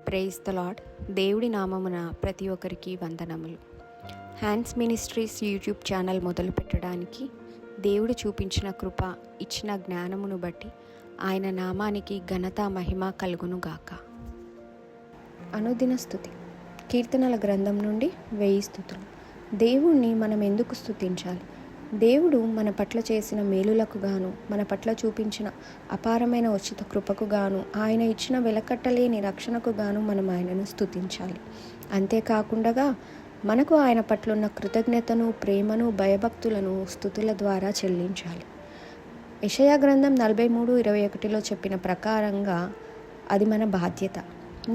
Praise the lord. దేవుడి నామమున ప్రతి ఒక్కరికి వందనములు. హ్యాండ్స్ మినిస్ట్రీస్ యూట్యూబ్ ఛానల్ మొదలు పెట్టడానికి దేవుడు చూపించిన కృప, ఇచ్చిన జ్ఞానమును బట్టి ఆయన నామానికి ఘనత మహిమ కలుగునుగాక. అనుదిన స్తుతి. కీర్తనల గ్రంథం నుండి 1000 స్తుతులు. దేవుణ్ణి మనం ఎందుకు స్తుతించాలి? దేవుడు మన పట్ల చేసిన మేలులకు గాను, మన పట్ల చూపించిన అపారమైన ఉచిత కృపకు గాను, ఆయన ఇచ్చిన వెలకట్టలేని రక్షణకు గాను మనం ఆయనను స్తుతించాలి. అంతేకాకుండా మనకు ఆయన పట్ల ఉన్న కృతజ్ఞతను, ప్రేమను, భయభక్తులను స్తుతుల ద్వారా చెల్లించాలి. యెషయా గ్రంథం 43:21 చెప్పిన ప్రకారంగా అది మన బాధ్యత.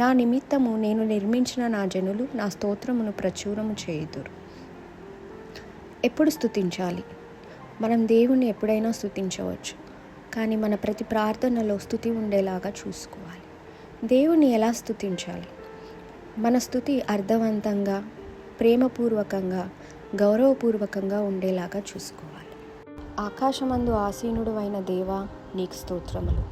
నా నిమిత్తము నేను నిర్మించిన నా జనులు నా స్తోత్రమును ప్రచురము చేయుదురు. ఎప్పుడు స్తుతించాలి? మనం దేవుణ్ణి ఎప్పుడైనా స్తుతించవచ్చు, కానీ మన ప్రతి ప్రార్థనలో స్తుతి ఉండేలాగా చూసుకోవాలి. దేవుణ్ణి ఎలా స్తుతించాలి? మన స్తుతి అర్థవంతంగా, ప్రేమపూర్వకంగా, గౌరవపూర్వకంగా ఉండేలాగా చూసుకోవాలి. ఆకాశమందు ఆసీనుడు అయిన దేవా, నీకు స్తోత్రములు.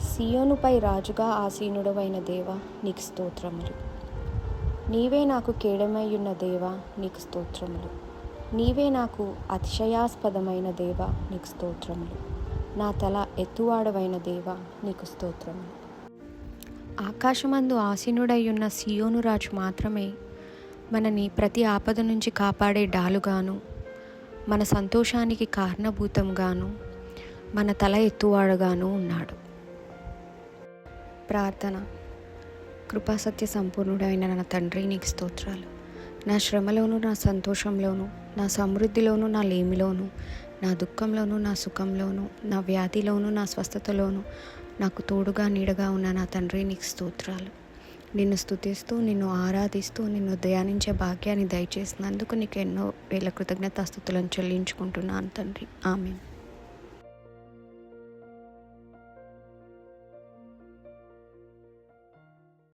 సియోనుపై రాజుగా ఆసీనుడవైన దేవా, నీకు స్తోత్రములు. నీవే నాకు కేడమయ్యున్న దేవా, నీకు స్తోత్రములు. నీవే నాకు అతిశయాస్పదమైన దేవా, నీకు స్తోత్రములు. నా తల ఎత్తువాడవైన దేవా, నీకు స్తోత్రములు. ఆకాశమందు ఆసీనుడయ్యున్న సియోను రాజు మాత్రమే మనని ప్రతి ఆపద నుంచి కాపాడే డాలుగాను, మన సంతోషానికి కారణభూతంగాను, మన తల ఎత్తువాడుగాను ఉన్నాడు. ప్రార్థన. కృపాసత్య సంపూర్ణుడైన నా తండ్రి, నీకు స్తోత్రాలు. నా శ్రమలోను, నా సంతోషంలోను, నా సమృద్ధిలోను, నా లేమిలోను, నా దుఃఖంలోను, నా సుఖంలోను, నా వ్యాధిలోను, నా స్వస్థతలోను నాకు తోడుగా నీడగా ఉన్న నా తండ్రి, నీకు స్తోత్రాలు. నిన్ను స్తుతిస్తూ, నిన్ను ఆరాధిస్తూ, నిన్ను ధ్యానించే భాగ్యాన్ని దయచేసినందుకు నీకు ఎన్నో వేల కృతజ్ఞతాస్తుతులను చెల్లించుకుంటున్నాను తండ్రి. ఆమేన్.